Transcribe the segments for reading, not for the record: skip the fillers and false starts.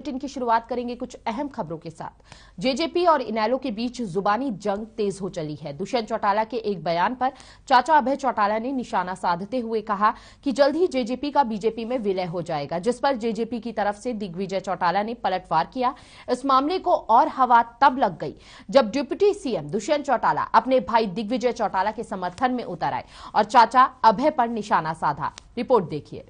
Bulletin की शुरुआत करेंगे कुछ अहम खबरों के साथ। जेजेपी और इनेलो के बीच जुबानी जंग तेज हो चली है। दुष्यंत चौटाला के एक बयान पर चाचा अभय चौटाला ने निशाना साधते हुए कहा कि जल्द ही जेजेपी का बीजेपी में विलय हो जाएगा, जिस पर जेजेपी की तरफ से दिग्विजय चौटाला ने पलटवार किया। इस मामले को और हवा तब लग गई जब डिप्टी सीएम दुष्यंत चौटाला अपने भाई दिग्विजय चौटाला के समर्थन में उतर आए और चाचा अभय पर निशाना साधा। रिपोर्ट देखिए।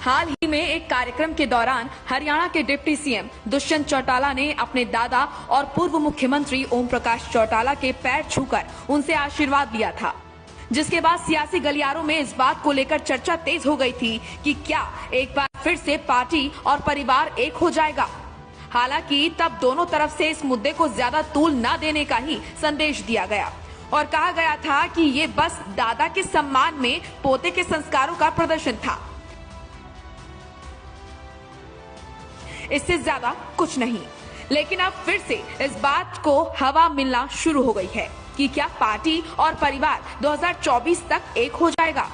हाल ही में एक कार्यक्रम के दौरान हरियाणा के डिप्टी सीएम दुष्यंत चौटाला ने अपने दादा और पूर्व मुख्यमंत्री ओम प्रकाश चौटाला के पैर छूकर उनसे आशीर्वाद लिया था, जिसके बाद सियासी गलियारों में इस बात को लेकर चर्चा तेज हो गई थी कि क्या एक बार फिर से पार्टी और परिवार एक हो जाएगा। हालांकि तब दोनों तरफ से इस मुद्दे को ज्यादा तूल न देने का ही संदेश दिया गया और कहा गया था कि ये बस दादा के सम्मान में पोते के संस्कारों का प्रदर्शन था, इससे ज्यादा कुछ नहीं। लेकिन अब फिर से इस बात को हवा मिलना शुरू हो गई है कि क्या पार्टी और परिवार 2024 तक एक हो जाएगा।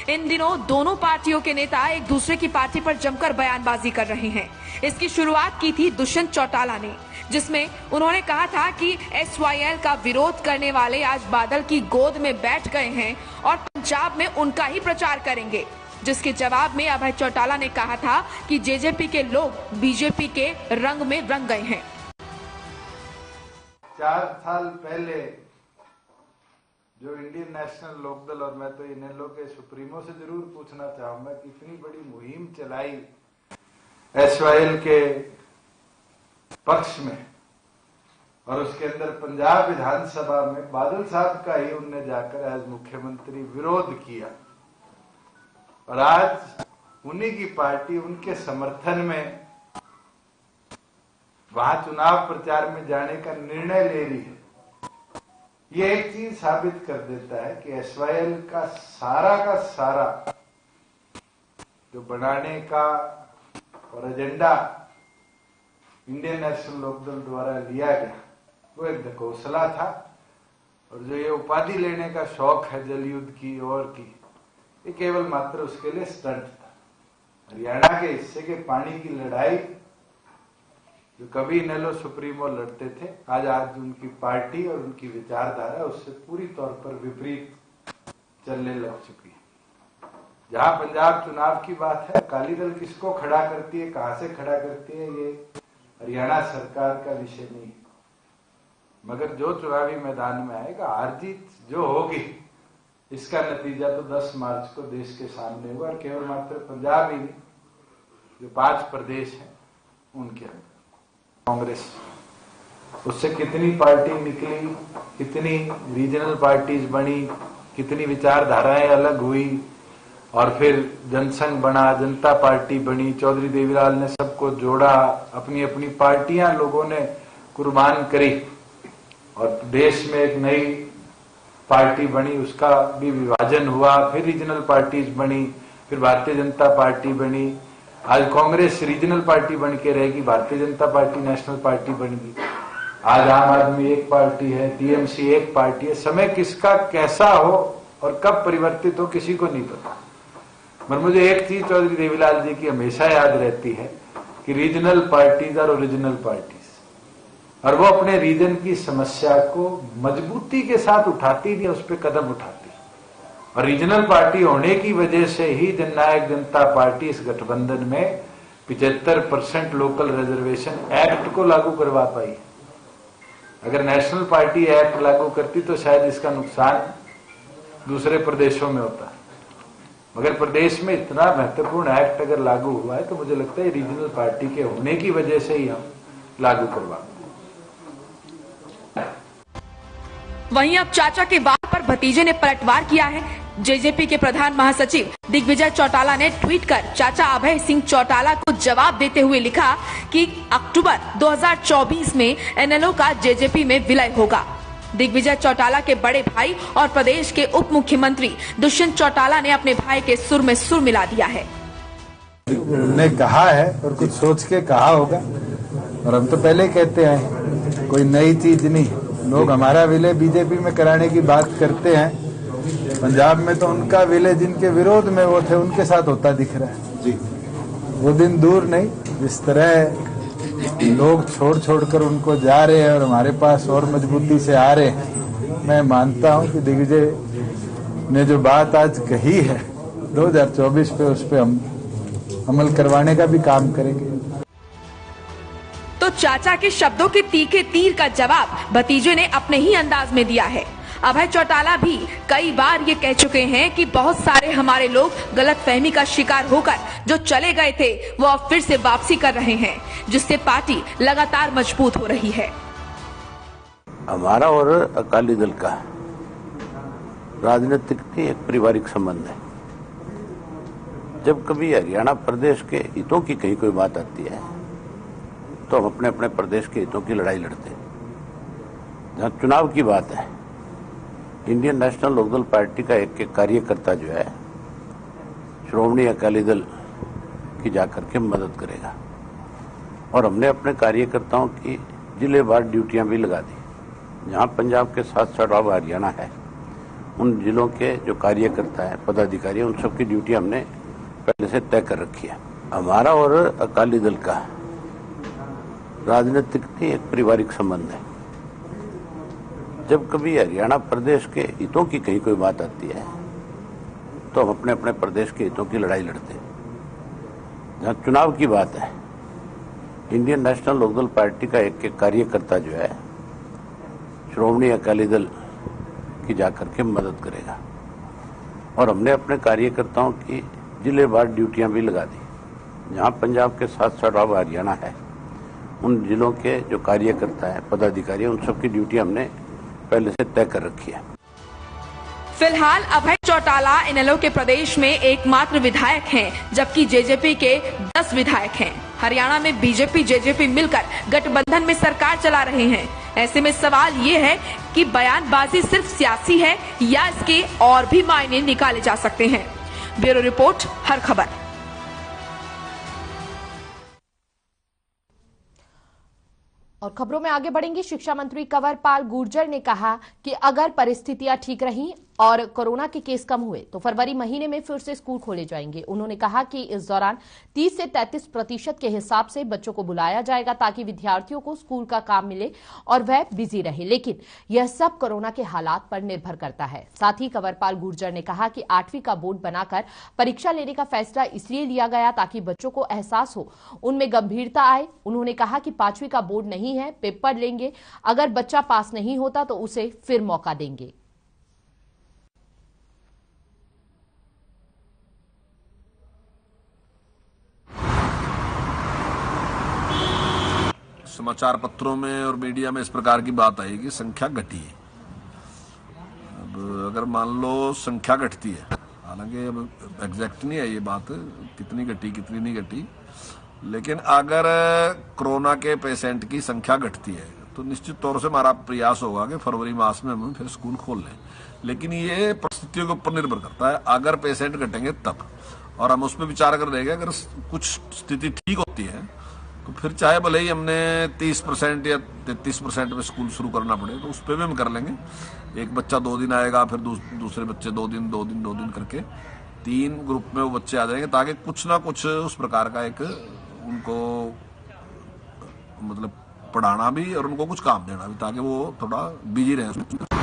इन दिनों दोनों पार्टियों के नेता एक दूसरे की पार्टी पर जमकर बयानबाजी कर रहे हैं। इसकी शुरुआत की थी दुष्यंत चौटाला ने, जिसमें उन्होंने कहा था कि SYL का विरोध करने वाले आज बादल की गोद में बैठ गए हैं और पंजाब में उनका ही प्रचार करेंगे, जिसके जवाब में अभय चौटाला ने कहा था कि जेजेपी के लोग बीजेपी के रंग में रंग गए हैं। 4 साल पहले जो इंडियन नेशनल लोकदल, और मैं तो इनेलो के सुप्रीमो से जरूर पूछना चाहूंगा कि इतनी बड़ी मुहिम चलाई SYL के पक्ष में, और उसके अंदर पंजाब विधानसभा में बादल साहब का ही उनने जाकर एज मुख्यमंत्री विरोध किया, और आज उन्हीं की पार्टी उनके समर्थन में वहां चुनाव प्रचार में जाने का निर्णय ले रही है। ये एक चीज साबित कर देता है कि SYL का सारा जो बनाने का और एजेंडा इंडियन नेशनल लोकदल द्वारा लिया गया वो एक ढकोसला था, और जो ये उपाधि लेने का शौक है जल युद्ध की और की, ये केवल मात्र उसके लिए स्टंट था। हरियाणा के हिस्से के पानी की लड़ाई जो कभी इनेलो सुप्रीमो लड़ते थे, आज उनकी पार्टी और उनकी विचारधारा उससे पूरी तौर पर विपरीत चलने लग चुकी है। जहां पंजाब चुनाव की बात है, अकाली दल किसको खड़ा करती है, कहां से खड़ा करती है, ये हरियाणा सरकार का विषय नहीं, मगर जो चुनावी मैदान में आएगा, हार जीत जो होगी, इसका नतीजा तो 10 मार्च को देश के सामने हुआ। और केवल मात्र पंजाब ही नहीं, जो 5 प्रदेश हैं उनके अंदर कांग्रेस, उससे कितनी पार्टी निकली, कितनी रीजनल पार्टीज बनी, कितनी विचारधाराएं अलग हुई, और फिर जनसंघ बना, जनता पार्टी बनी, चौधरी देवीलाल ने सबको जोड़ा, अपनी अपनी पार्टियां लोगों ने कुर्बान करी, और देश में एक नई पार्टी बनी, उसका भी विभाजन हुआ, फिर रीजनल पार्टीज बनी, फिर भारतीय जनता पार्टी बनी। आज कांग्रेस रीजनल पार्टी बन के रहेगी, Bharatiya Janata party national party बनेगी। आज आम आदमी एक पार्टी है, TMC एक पार्टी है। समय किसका कैसा हो और कब परिवर्तित हो किसी को नहीं पता, मगर मुझे एक चीज चौधरी देवीलाल जी की हमेशा याद रहती है कि रीजनल पार्टीज और ओरिजिनल पार्टीज, और वो अपने रीजन की समस्या को मजबूती के साथ उठाती थी, उस पर कदम उठाती, और रीजनल पार्टी होने की वजह से ही जननायक जनता पार्टी इस गठबंधन में 75% लोकल रिजर्वेशन एक्ट को लागू करवा पाई। अगर नेशनल पार्टी एक्ट लागू करती तो शायद इसका नुकसान दूसरे प्रदेशों में होता, मगर प्रदेश में इतना महत्वपूर्ण एक्ट अगर लागू हुआ है तो मुझे लगता है रीजनल पार्टी के होने की वजह से ही हम लागू करवा। वहीं अब चाचा के बात पर भतीजे ने पलटवार किया है। जेजेपी के प्रधान महासचिव दिग्विजय चौटाला ने ट्वीट कर चाचा अभय सिंह चौटाला को जवाब देते हुए लिखा कि अक्टूबर 2024 में इनेलो का जेजेपी में विलय होगा। दिग्विजय चौटाला के बड़े भाई और प्रदेश के उप मुख्यमंत्री दुष्यंत चौटाला ने अपने भाई के सुर में सुर मिला दिया है। उन्होंने कहा है और कुछ सोच के कहा होगा, और हम तो पहले कहते हैं कोई नई चीज नहीं। लोग हमारा विलय बीजेपी में कराने की बात करते हैं, पंजाब में तो उनका विलय जिनके विरोध में वो थे उनके साथ होता दिख रहा है जी। वो दिन दूर नहीं, जिस तरह लोग छोड़ छोड़कर उनको जा रहे हैं और हमारे पास और मजबूती से आ रहे हैं। मैं मानता हूं कि दिग्विजय ने जो बात आज कही है 2024 पे, उस पे हम अमल करवाने का भी काम करेंगे। तो चाचा के शब्दों के तीखे तीर का जवाब भतीजे ने अपने ही अंदाज में दिया है। अभय चौटाला भी कई बार ये कह चुके हैं कि बहुत सारे हमारे लोग गलतफहमी का शिकार होकर जो चले गए थे वो अब फिर से वापसी कर रहे हैं, जिससे पार्टी लगातार मजबूत हो रही है। हमारा और अकाली दल का राजनीतिक नहीं, एक पारिवारिक संबंध है। जब कभी हरियाणा प्रदेश के हितों की कहीं कोई बात आती है तो हम अपने अपने प्रदेश के हितों की लड़ाई लड़ते हैं। जहां चुनाव की बात है, इंडियन नेशनल लोकदल पार्टी का एक कार्यकर्ता जो है श्रोमणी अकाली दल की जाकर के मदद करेगा, और हमने अपने कार्यकर्ताओं की जिलेवार ड्यूटियां भी लगा दी। जहां पंजाब के साथ साथ अब हरियाणा है, उन जिलों के जो कार्यकर्ता है, पदाधिकारी, उन सबकी ड्यूटी हमने पहले से तय कर रखी है। हमारा और अकाली दल का राजनीतिक नहीं, एक पारिवारिक संबंध है। जब कभी हरियाणा प्रदेश के हितों की कहीं कोई बात आती है तो हम अपने अपने प्रदेश के हितों की लड़ाई लड़ते हैं। जहां चुनाव की बात है, इंडियन नेशनल लोकदल पार्टी का एक कार्यकर्ता जो है श्रोमणी अकाली दल की जाकर के मदद करेगा, और हमने अपने कार्यकर्ताओं की जिलेवार ड्यूटियां भी लगा दी। जहां पंजाब के साथ साथ अब हरियाणा है, उन जिलों के जो कार्यकर्ता है, पदाधिकारी, उन सबकी ड्यूटी हमने पहले से तय कर रखी है। फिलहाल अभय चौटाला इनेलो के प्रदेश में एकमात्र विधायक हैं, जबकि जेजेपी के 10 विधायक हैं। हरियाणा में बीजेपी जेजेपी मिलकर गठबंधन में सरकार चला रहे हैं। ऐसे में सवाल ये है कि बयानबाजी सिर्फ सियासी है या इसके और भी मायने निकाले जा सकते हैं। ब्यूरो रिपोर्ट, हर खबर। और खबरों में आगे बढ़ेंगे। शिक्षा मंत्री कंवरपाल गुर्जर ने कहा कि अगर परिस्थितियां ठीक रहीं और कोरोना के केस कम हुए तो फरवरी महीने में फिर से स्कूल खोले जाएंगे। उन्होंने कहा कि इस दौरान 30 से 33% के हिसाब से बच्चों को बुलाया जाएगा ताकि विद्यार्थियों को स्कूल का काम मिले और वह बिजी रहे, लेकिन यह सब कोरोना के हालात पर निर्भर करता है। साथ ही कंवरपाल गुर्जर ने कहा कि 8वीं का बोर्ड बनाकर परीक्षा लेने का फैसला इसलिए लिया गया ताकि बच्चों को एहसास हो, उनमें गंभीरता आए। उन्होंने कहा कि 5वीं का बोर्ड नहीं है, पेपर लेंगे, अगर बच्चा पास नहीं होता तो उसे फिर मौका देंगे। समाचार पत्रों में और मीडिया में इस प्रकार की बात आई कि संख्या घटी है। अब अगर मान लो संख्या घटती है, हालांकि अब एग्जैक्ट नहीं है ये बात कितनी घटी कितनी नहीं घटी, लेकिन अगर कोरोना के पेशेंट की संख्या घटती है तो निश्चित तौर से हमारा प्रयास होगा कि फरवरी मास में हम फिर स्कूल खोल लें। लेकिन ये परिस्थितियों के ऊपर निर्भर करता है। अगर पेशेंट घटेंगे तब, और हम उस पर विचार कर देंगे। अगर कुछ स्थिति ठीक होती है तो फिर चाहे भले ही हमने 30% या 33% में स्कूल शुरू करना पड़े तो उस पर भी हम कर लेंगे। एक बच्चा 2 दिन आएगा, फिर दूसरे बच्चे 2 दिन करके 3 ग्रुप में वो बच्चे आ जाएंगे, ताकि कुछ ना कुछ उस प्रकार का एक उनको मतलब पढ़ाना भी और उनको कुछ काम देना भी, ताकि वो थोड़ा बिजी रहे।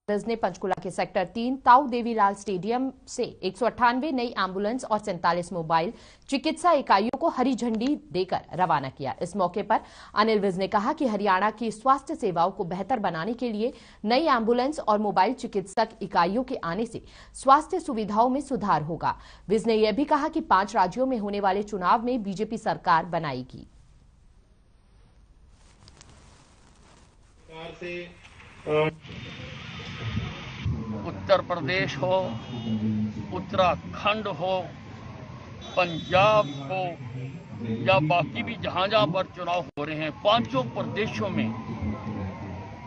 ने पंचकुला के सेक्टर 3 ताऊ देवीलाल स्टेडियम से 198 नई एम्बुलेंस और 47 मोबाइल चिकित्सा इकाइयों को हरी झंडी देकर रवाना किया। इस मौके पर अनिल विज ने कहा कि हरियाणा की स्वास्थ्य सेवाओं को बेहतर बनाने के लिए नई एम्बुलेंस और मोबाइल चिकित्सक इकाइयों के आने से स्वास्थ्य सुविधाओं में सुधार होगा। विज ने यह भी कहा कि 5 राज्यों में होने वाले चुनाव में बीजेपी सरकार बनाएगी। उत्तर प्रदेश हो, उत्तराखंड हो, पंजाब हो, या बाकी भी जहां जहां पर चुनाव हो रहे हैं, पांचों प्रदेशों में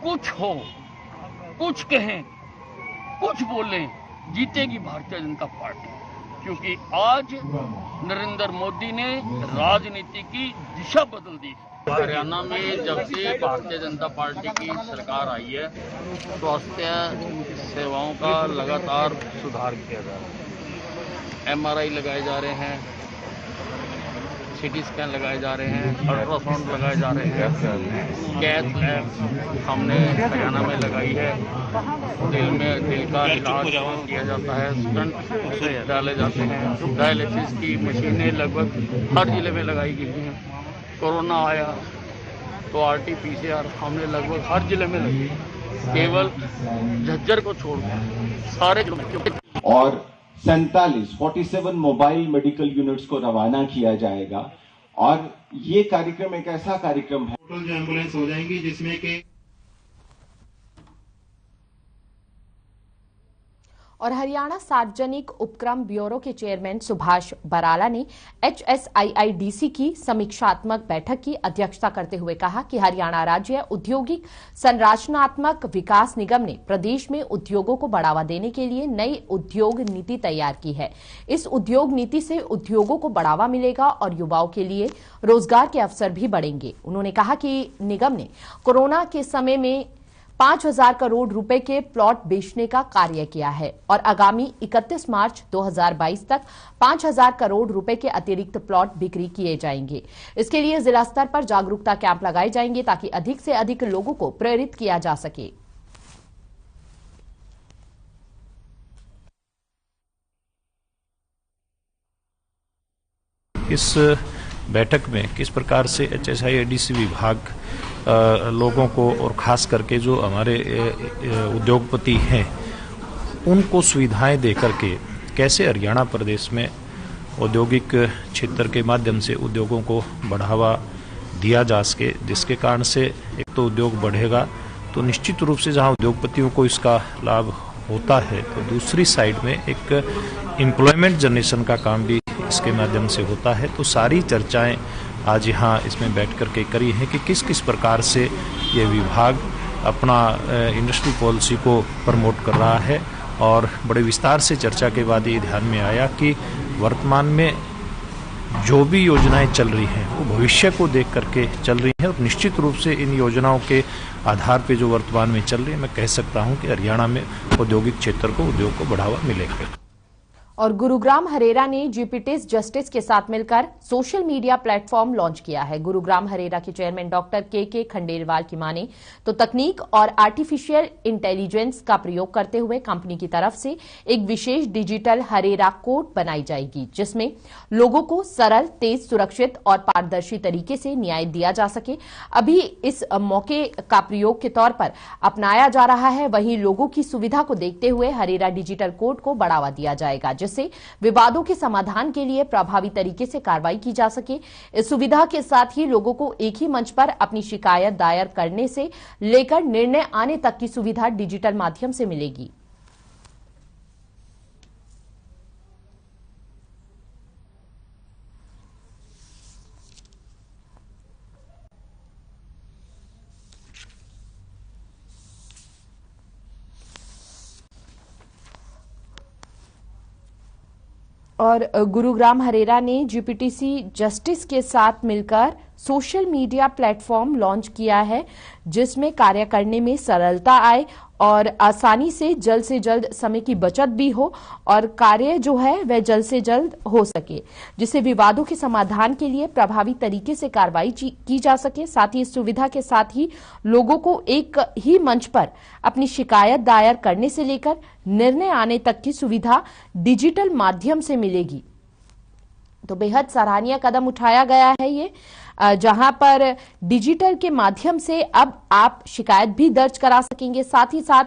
कुछ हो, कुछ कहें, कुछ बोलें, जीतेगी भारतीय जनता पार्टी। क्योंकि आज नरेंद्र मोदी ने राजनीति की दिशा बदल दी है। हरियाणा में जब से भारतीय जनता पार्टी की सरकार आई है, स्वास्थ्य सेवाओं का लगातार सुधार किया जा रहा है। MRI लगाए जा रहे हैं, CT स्कैन लगाए जा रहे हैं, अल्ट्रासाउंड लगाए जा रहे हैं, कैथ लैब हमने हरियाणा में लगाई है, दिल का इलाज किया जाता है, स्टंट डाले जाते हैं, डायलिसिस की मशीनें लगभग हर जिले में लगाई गई हैं। कोरोना आया तो RT-PCR हमने लगभग हर जिले में लगी, केवल झज्जर को छोड़कर सारे जिलों में। और 47 मोबाइल मेडिकल यूनिट्स को रवाना किया जाएगा। और ये कार्यक्रम एक ऐसा कार्यक्रम है, टोटल जो एम्बुलेंस हो जाएंगी जिसमें कि और हरियाणा सार्वजनिक उपक्रम ब्यूरो के चेयरमैन सुभाष बराला ने HSIIDC की समीक्षात्मक बैठक की अध्यक्षता करते हुए कहा कि हरियाणा राज्य औद्योगिक संरचनात्मक विकास निगम ने प्रदेश में उद्योगों को बढ़ावा देने के लिए नई उद्योग नीति तैयार की है। इस उद्योग नीति से उद्योगों को बढ़ावा मिलेगा और युवाओं के लिए रोजगार के अवसर भी बढ़ेंगे। उन्होंने कहा कि निगम ने कोरोना के समय में 5,000 करोड़ रुपए के प्लॉट बेचने का कार्य किया है और आगामी 31 मार्च 2022 तक 5,000 करोड़ रुपए के अतिरिक्त प्लॉट बिक्री किए जाएंगे। इसके लिए जिला स्तर पर जागरूकता कैंप लगाए जाएंगे ताकि अधिक से अधिक लोगों को प्रेरित किया जा सके। इस बैठक में किस प्रकार से HSIIDC विभाग लोगों को और खास करके जो हमारे उद्योगपति हैं उनको सुविधाएं देकर के कैसे हरियाणा प्रदेश में औद्योगिक क्षेत्र के माध्यम से उद्योगों को बढ़ावा दिया जा सके, जिसके कारण से एक तो उद्योग बढ़ेगा तो निश्चित रूप से जहां उद्योगपतियों को इसका लाभ होता है तो दूसरी साइड में एक एम्प्लॉयमेंट जनरेशन का काम भी इसके माध्यम से होता है। तो सारी चर्चाएं आज यहाँ इसमें बैठ करके करी है कि किस किस प्रकार से ये विभाग अपना इंडस्ट्री पॉलिसी को प्रमोट कर रहा है। और बड़े विस्तार से चर्चा के बाद ये ध्यान में आया कि वर्तमान में जो भी योजनाएं चल रही हैं वो भविष्य को देख करके चल रही हैं और निश्चित रूप से इन योजनाओं के आधार पे जो वर्तमान में चल रही है मैं कह सकता हूं कि हरियाणा में औद्योगिक क्षेत्र को उद्योग को बढ़ावा मिलेगा। और गुरुग्राम हरेरा ने जीपीटीज जस्टिस के साथ मिलकर सोशल मीडिया प्लेटफॉर्म लॉन्च किया है। गुरुग्राम हरेरा के चेयरमैन डॉक्टर के खंडेलवाल की माने तो तकनीक और आर्टिफिशियल इंटेलिजेंस का प्रयोग करते हुए कंपनी की तरफ से एक विशेष डिजिटल हरेरा कोड बनाई जाएगी जिसमें लोगों को सरल, तेज, सुरक्षित और पारदर्शी तरीके से न्याय दिया जा सके। अभी इस मौके का प्रयोग के तौर पर अपनाया जा रहा है, वहीं लोगों की सुविधा को देखते हुए हरेरा डिजिटल कोड को बढ़ावा दिया जाएगा जिससे विवादों के समाधान के लिए प्रभावी तरीके से कार्रवाई की जा सके। इस सुविधा के साथ ही लोगों को एक ही मंच पर अपनी शिकायत दायर करने से लेकर निर्णय आने तक की सुविधा डिजिटल माध्यम से मिलेगी। और गुरुग्राम हरेरा ने जीपीटीसी जस्टिस के साथ मिलकर सोशल मीडिया प्लेटफॉर्म लॉन्च किया है जिसमें कार्य करने में सरलता आए और आसानी से जल्द समय की बचत भी हो और कार्य जो है वह जल्द से जल्द हो सके, जिससे विवादों के समाधान के लिए प्रभावी तरीके से कार्रवाई की जा सके। साथ ही इस सुविधा के साथ ही लोगों को एक ही मंच पर अपनी शिकायत दायर करने से लेकर निर्णय आने तक की सुविधा डिजिटल माध्यम से मिलेगी। तो बेहद सराहनीय कदम उठाया गया है ये, जहां पर डिजिटल के माध्यम से अब आप शिकायत भी दर्ज करा सकेंगे। साथ ही साथ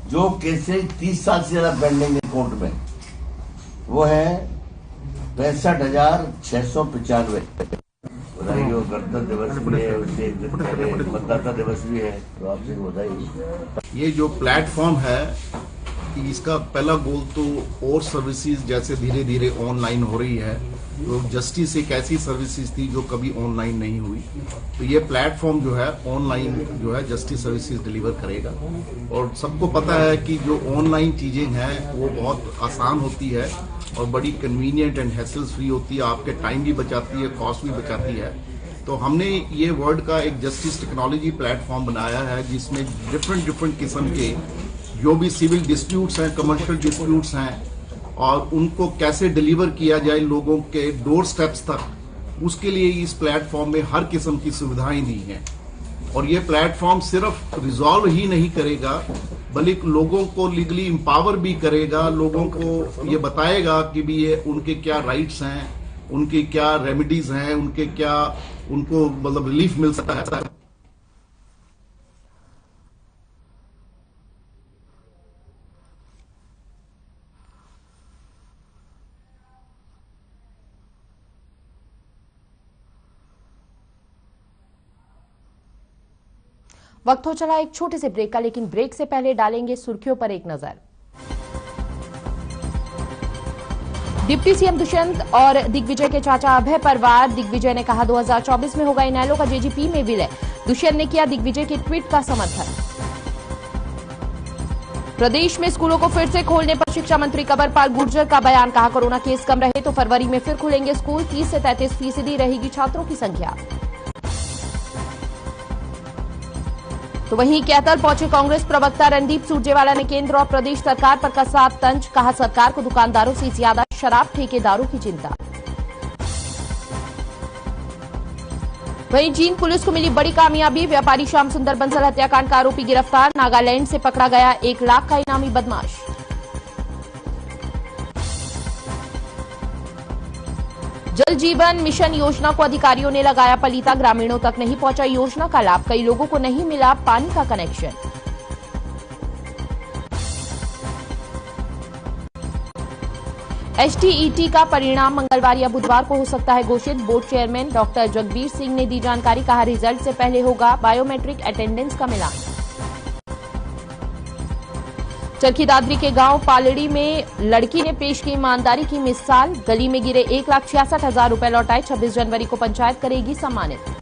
जो केसेज 30 साल से ज्यादा पेंडिंग है कोर्ट में वो है 65,695। जो गणतंत्र दिवस भी है, उससे एक दिन पहले मतदाता दिवस भी है, तो आपसे बधाई। ये जो प्लेटफॉर्म है, इसका पहला गोल तो और सर्विसेज जैसे धीरे धीरे ऑनलाइन हो रही है, तो जस्टिस एक ऐसी सर्विसेज थी जो कभी ऑनलाइन नहीं हुई, तो ये प्लेटफॉर्म जो है ऑनलाइन जो है जस्टिस सर्विसेज डिलीवर करेगा। और सबको पता है कि जो ऑनलाइन चीजें हैं वो बहुत आसान होती है और बड़ी कन्वीनियंट एंड हैसल्स फ्री होती है, आपके टाइम भी बचाती है, कॉस्ट भी बचाती है। तो हमने ये वर्ल्ड का एक जस्टिस टेक्नोलॉजी प्लेटफॉर्म बनाया है जिसमें डिफरेंट किस्म के जो भी सिविल डिस्प्यूट्स हैं, कमर्शियल डिस्प्यूट्स हैं, और उनको कैसे डिलीवर किया जाए लोगों के डोर स्टेप्स तक, उसके लिए इस प्लेटफॉर्म में हर किस्म की सुविधाएं दी हैं। और ये प्लेटफॉर्म सिर्फ रिजॉल्व ही नहीं करेगा बल्कि लोगों को लीगली एम्पावर भी करेगा, लोगों को ये बताएगा कि भी ये उनके क्या राइट्स हैं, उनकी क्या रेमेडीज हैं, उनके क्या उनको मतलब रिलीफ मिल सकता है। वक्त हो चला एक छोटे से ब्रेक का, लेकिन ब्रेक से पहले डालेंगे सुर्खियों पर एक नजर। डिप्टी सीएम दुष्यंत और दिग्विजय के चाचा अभय पर वार। दिग्विजय ने कहा 2024 में होगा इनेलो का जेजीपी में विलय। दुष्यंत ने किया दिग्विजय के ट्वीट का समर्थन। प्रदेश में स्कूलों को फिर से खोलने पर शिक्षा मंत्री कंवरपाल गुर्जर का बयान। कहा कोरोना केस कम रहे तो फरवरी में फिर खुलेंगे स्कूल। 30 से 33% रहेगी छात्रों की संख्या। तो वहीं कैथल पहुंचे कांग्रेस प्रवक्ता रणदीप सुरजेवाला ने केंद्र और प्रदेश सरकार पर कसा तंज। कहा सरकार को दुकानदारों से ज्यादा शराब ठेकेदारों की चिंता। वहीं जींद पुलिस को मिली बड़ी कामयाबी। व्यापारी श्याम सुंदर बंसल हत्याकांड का आरोपी गिरफ्तार। नागालैंड से पकड़ा गया 1 लाख का इनामी बदमाश। जल जीवन मिशन योजना को अधिकारियों ने लगाया पलीता। ग्रामीणों तक नहीं पहुंचा योजना का लाभ। कई लोगों को नहीं मिला पानी का कनेक्शन। एसटीईटी का परिणाम मंगलवार या बुधवार को हो सकता है घोषित। Board chairman doctor Jagbir Singh ने दी जानकारी। कहा रिजल्ट से पहले होगा बायोमेट्रिक अटेंडेंस का मिलान। चरखी दादरी के गांव पालड़ी में लड़की ने पेश की ईमानदारी की मिसाल। गली में गिरे 1,66,000 रुपए लौटाए। 26 जनवरी को पंचायत करेगी सम्मानित।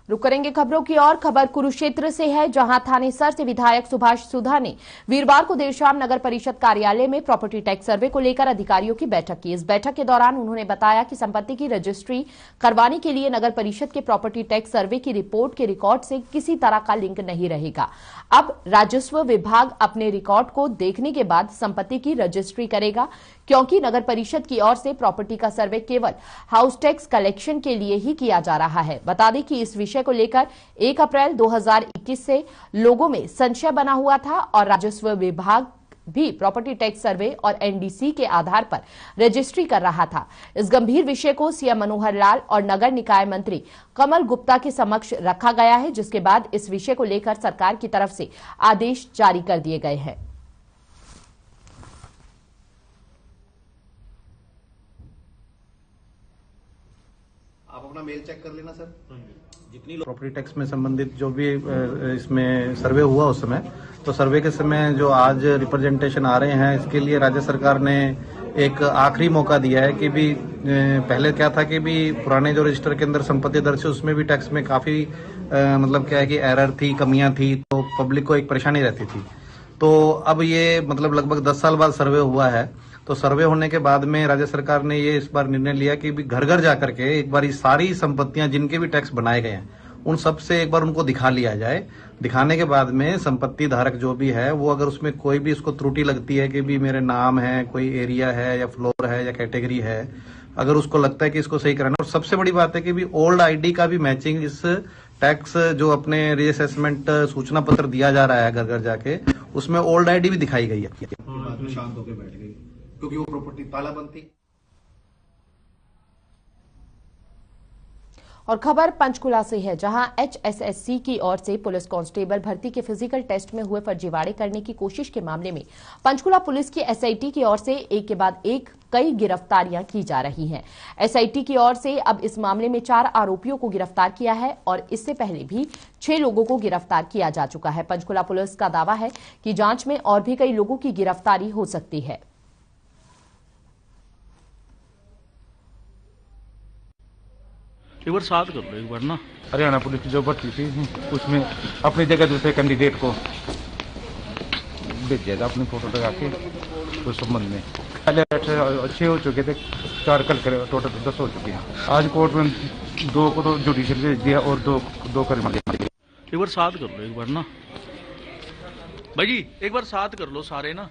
रुक करेंगे खबरों की और। खबर कुरुक्षेत्र से है, जहां थानेसर से विधायक सुभाष सुधा ने वीरवार को देर शाम नगर परिषद कार्यालय में प्रॉपर्टी टैक्स सर्वे को लेकर अधिकारियों की बैठक की। इस बैठक के दौरान उन्होंने बताया कि संपत्ति की रजिस्ट्री करवाने के लिए नगर परिषद के प्रॉपर्टी टैक्स सर्वे की रिपोर्ट के रिकॉर्ड से किसी तरह का लिंक नहीं रहेगा। अब राजस्व विभाग अपने रिकॉर्ड को देखने के बाद संपत्ति की रजिस्ट्री करेगा, क्योंकि नगर परिषद की ओर से प्रॉपर्टी का सर्वे केवल हाउस टैक्स कलेक्शन के लिए ही किया जा रहा है। बता दें कि इस विषय को लेकर 1 अप्रैल 2021 से लोगों में संशय बना हुआ था और राजस्व विभाग भी प्रॉपर्टी टैक्स सर्वे और एनडीसी के आधार पर रजिस्ट्री कर रहा था। इस गंभीर विषय को सीएम मनोहर लाल और नगर निकाय मंत्री कमल गुप्ता के समक्ष रखा गया है, जिसके बाद इस विषय को लेकर सरकार की तरफ से आदेश जारी कर दिए गए हैं। आप अपना मेल चेक कर लेना सर। जितनी प्रॉपर्टी टैक्स में संबंधित जो भी इसमें सर्वे हुआ उस समय, तो सर्वे के समय जो आज रिप्रेजेंटेशन आ रहे हैं, इसके लिए राज्य सरकार ने एक आखिरी मौका दिया है कि भी पहले क्या था कि भी पुराने जो रजिस्टर के अंदर संपत्ति दर्ज है उसमें भी टैक्स में काफी मतलब क्या है कि एरर थी, कमियां थी, तो पब्लिक को एक परेशानी रहती थी। तो अब ये मतलब लगभग 10 साल बाद सर्वे हुआ है, तो सर्वे होने के बाद में राज्य सरकार ने ये इस बार निर्णय लिया कि भी घर घर जाकर के एक बार ये सारी संपत्तियां जिनके भी टैक्स बनाए गए हैं उन सब से एक बार उनको दिखा लिया जाए। दिखाने के बाद में संपत्ति धारक जो भी है वो अगर उसमें कोई भी उसको त्रुटि लगती है कि भी मेरे नाम है, कोई एरिया है या फ्लोर है या कैटेगरी है, अगर उसको लगता है कि इसको सही कराना। और सबसे बड़ी बात है कि भी ओल्ड आईडी का भी मैचिंग इस टैक्स जो अपने रीअसेसमेंट सूचना पत्र दिया जा रहा है घर घर जाके, उसमें ओल्ड आईडी भी दिखाई गई है। शांत होकर बैठ गई क्योंकि वो प्रॉपर्टी तालाबंद थी। और खबर पंचकुला से है, जहां HSSC की ओर से पुलिस कांस्टेबल भर्ती के फिजिकल टेस्ट में हुए फर्जीवाड़े करने की कोशिश के मामले में पंचकुला पुलिस की SIT की ओर से एक के बाद एक कई गिरफ्तारियां की जा रही हैं। SIT की ओर से अब इस मामले में 4 आरोपियों को गिरफ्तार किया है और इससे पहले भी 6 लोगों को गिरफ्तार किया जा चुका है। पंचकुला पुलिस का दावा है कि जांच में और भी कई लोगों की गिरफ्तारी हो सकती है। एक बार साथ कर लो, एक बार ना हरियाणा पुलिस की जो भर्ती थी उसमें अपनी जगह दूसरे कैंडिडेट को भेज जाएगा अपनी फोटो लगा के उस संबंध में। पहले 6 हो चुके थे, 4 कल करे, टोटल 10 हो चुके हैं। आज कोर्ट में 2 को तो जुडिशियल भेज दिया और 2 कर दिया। एक बार साथ कर लो, एक बार ना भाई जी, एक बार साथ कर लो सारे ना।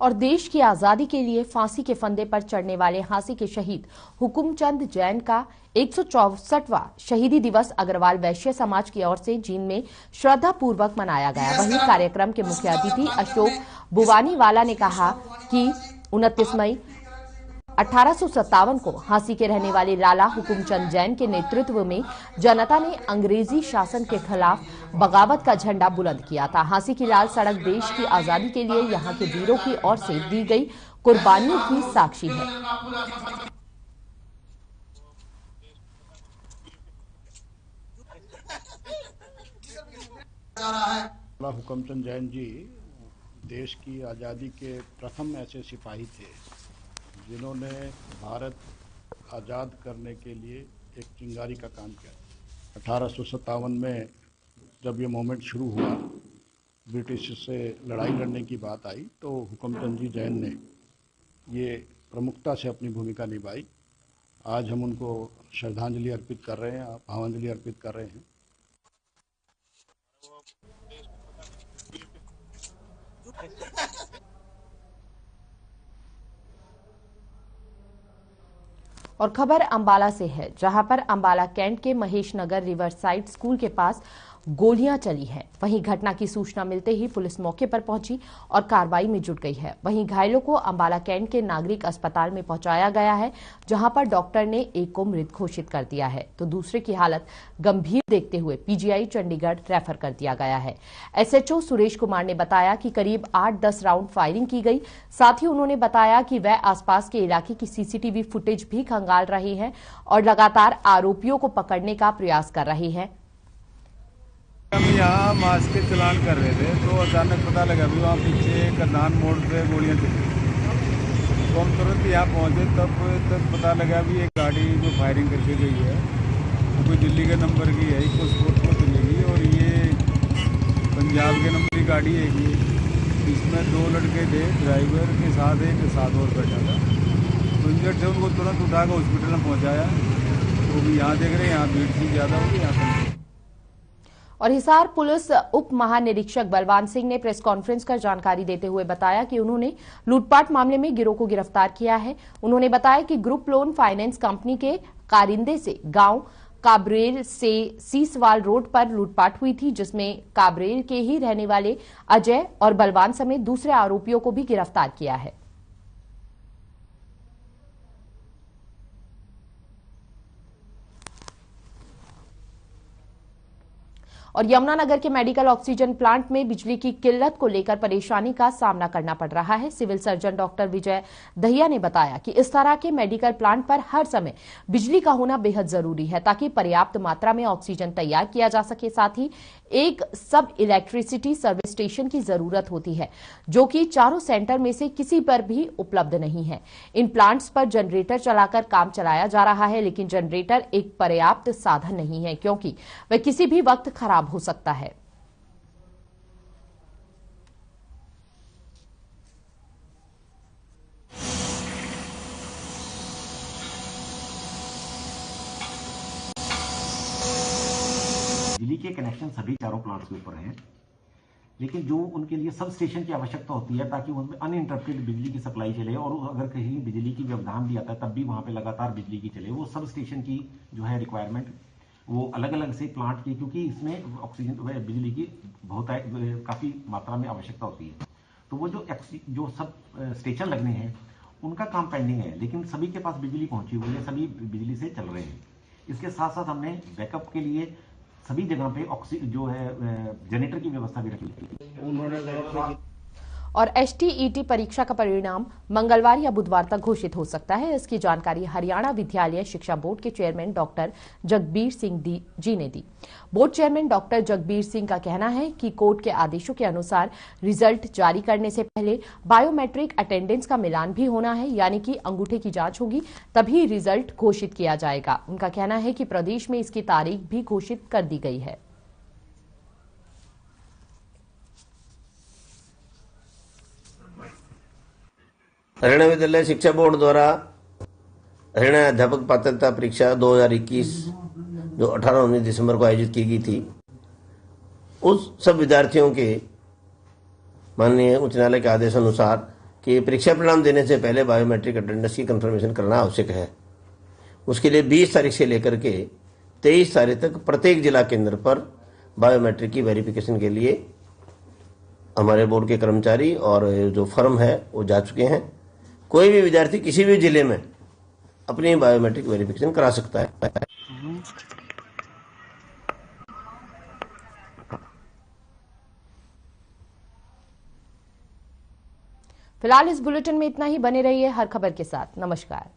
और देश की आजादी के लिए फांसी के फंदे पर चढ़ने वाले हांसी के शहीद हुकुमचंद जैन का 164वां शहीदी दिवस अग्रवाल वैश्य समाज की ओर से जींद में श्रद्धा पूर्वक मनाया गया। वहीं कार्यक्रम के मुख्य अतिथि अशोक बुवानीवाला ने कहा कि 29 मई 1857 को हांसी के रहने वाले लाला हुकुमचंद जैन के नेतृत्व में जनता ने अंग्रेजी शासन के खिलाफ बगावत का झंडा बुलंद किया था। हांसी की लाल सड़क देश की आजादी के लिए यहां के वीरों की ओर से दी गई कुर्बानियों की साक्षी है। लाला हुकुमचंद जैन जी देश की आजादी के प्रथम ऐसे सिपाही थे जिन्होंने भारत आज़ाद करने के लिए एक चिंगारी का काम किया। 1857 में जब ये मूवमेंट शुरू हुआ, ब्रिटिश से लड़ाई लड़ने की बात आई, तो हुकुमचंद जी जैन ने ये प्रमुखता से अपनी भूमिका निभाई। आज हम उनको श्रद्धांजलि अर्पित कर रहे हैं, भावांजलि अर्पित कर रहे हैं। और खबर अंबाला से है, जहां पर अंबाला कैंट के महेश नगर रिवर साइड स्कूल के पास गोलियां चली हैं। वहीं घटना की सूचना मिलते ही पुलिस मौके पर पहुंची और कार्रवाई में जुट गई है। वहीं घायलों को अंबाला कैंट के नागरिक अस्पताल में पहुंचाया गया है, जहां पर डॉक्टर ने एक को मृत घोषित कर दिया है तो दूसरे की हालत गंभीर देखते हुए PGI चंडीगढ़ रेफर कर दिया गया है। SHO सुरेश कुमार ने बताया कि करीब 8-10 राउंड फायरिंग की गई। साथ ही उन्होंने बताया कि वह आसपास के इलाके की CCTV फुटेज भी खंगाल रहे हैं और लगातार आरोपियों को पकड़ने का प्रयास कर रहे हैं। हम यहाँ मास्क के चलान कर रहे थे तो अचानक पता लगा भी वहाँ पीछे करनान मोड़ पे गोलियाँ चली। तो हम तुरंत यहाँ पहुँचे, तब पता लगा भी एक गाड़ी जो फायरिंग करके गई है वो कोई दिल्ली के नंबर की है, इको स्पोर्ट को चलेगी और ये पंजाब के नंबर की गाड़ी है। इसमें 2 लड़के थे, ड्राइवर के साथ एक साथ और बैठा था। तो इंजर्ड थे, उनको तुरंत उठाकर हॉस्पिटल में पहुँचाया। वो भी यहाँ देख रहे हैं, यहाँ भीड़ थी ज़्यादा होगी यहाँ। और हिसार पुलिस उप महानिरीक्षक बलवान सिंह ने प्रेस कॉन्फ्रेंस कर जानकारी देते हुए बताया कि उन्होंने लूटपाट मामले में गिरोह को गिरफ्तार किया है। उन्होंने बताया कि ग्रुप लोन फाइनेंस कंपनी के कारिंदे से गांव काबरेल से सीसवाल रोड पर लूटपाट हुई थी, जिसमें काबरेल के ही रहने वाले अजय और बलवान समेत दूसरे आरोपियों को भी गिरफ्तार किया है। और यमुनानगर के मेडिकल ऑक्सीजन प्लांट में बिजली की किल्लत को लेकर परेशानी का सामना करना पड़ रहा है। Civil surgeon doctor Vijay Dahiya ने बताया कि इस तरह के मेडिकल प्लांट पर हर समय बिजली का होना बेहद जरूरी है ताकि पर्याप्त मात्रा में ऑक्सीजन तैयार किया जा सके। साथ ही एक सब इलेक्ट्रिसिटी सर्विस स्टेशन की जरूरत होती है, जो कि चारों सेंटर में से किसी पर भी उपलब्ध नहीं है। इन प्लांट्स पर जनरेटर चलाकर काम चलाया जा रहा है, लेकिन जनरेटर एक पर्याप्त साधन नहीं है क्योंकि वह किसी भी वक्त खराब हो सकता है। बिजली के कनेक्शन सभी चारों प्लांट्स के ऊपर हैं, लेकिन जो उनके लिए सब स्टेशन की आवश्यकता होती है ताकि उनमें अनइंटरप्टेड बिजली की सप्लाई चले और अगर कहीं बिजली की व्यवधान भी आता है तब भी वहां पे लगातार बिजली की चले। वो सब स्टेशन की जो है रिक्वायरमेंट वो अलग अलग से प्लांट की, क्योंकि इसमें ऑक्सीजन बिजली की बहुत काफी मात्रा में आवश्यकता होती है। तो वो जो सब स्टेशन लगने हैं उनका काम पेंडिंग है, लेकिन सभी के पास बिजली पहुंची हुई है, सभी बिजली से चल रहे हैं। इसके साथ साथ हमने बैकअप के लिए सभी जगह पे ऑक्सीजन जो है जनरेटर की व्यवस्था भी रखी। और HTET परीक्षा का परिणाम मंगलवार या बुधवार तक घोषित हो सकता है। इसकी जानकारी हरियाणा विद्यालय शिक्षा बोर्ड के चेयरमैन डॉक्टर जगबीर सिंह जी ने दी। Board chairman doctor Jagbir Singh का कहना है कि कोर्ट के आदेशों के अनुसार रिजल्ट जारी करने से पहले बायोमेट्रिक अटेंडेंस का मिलान भी होना है, यानी कि अंगूठे की जांच होगी, तभी रिजल्ट घोषित किया जाएगा। उनका कहना है कि प्रदेश में इसकी तारीख भी घोषित कर दी गई है। हरियाणा विद्यालय शिक्षा बोर्ड द्वारा हरियाणा अध्यापक पात्रता परीक्षा 2021 जो 18-19 दिसंबर को आयोजित की गई थी, उस सब विद्यार्थियों के माननीय उच्च न्यायालय के आदेश अनुसार कि परीक्षा परिणाम देने से पहले बायोमेट्रिक अटेंडेंस की कंफर्मेशन करना आवश्यक है। उसके लिए 20 तारीख से लेकर के 23 तारीख तक प्रत्येक जिला केंद्र पर बायोमेट्रिक की वेरिफिकेशन के लिए हमारे बोर्ड के कर्मचारी और जो फर्म है वो जा चुके हैं। कोई भी विद्यार्थी किसी भी जिले में अपनी बायोमेट्रिक वेरिफिकेशन करा सकता है। फिलहाल इस बुलेटिन में इतना ही। बने रहिए हर खबर के साथ। नमस्कार।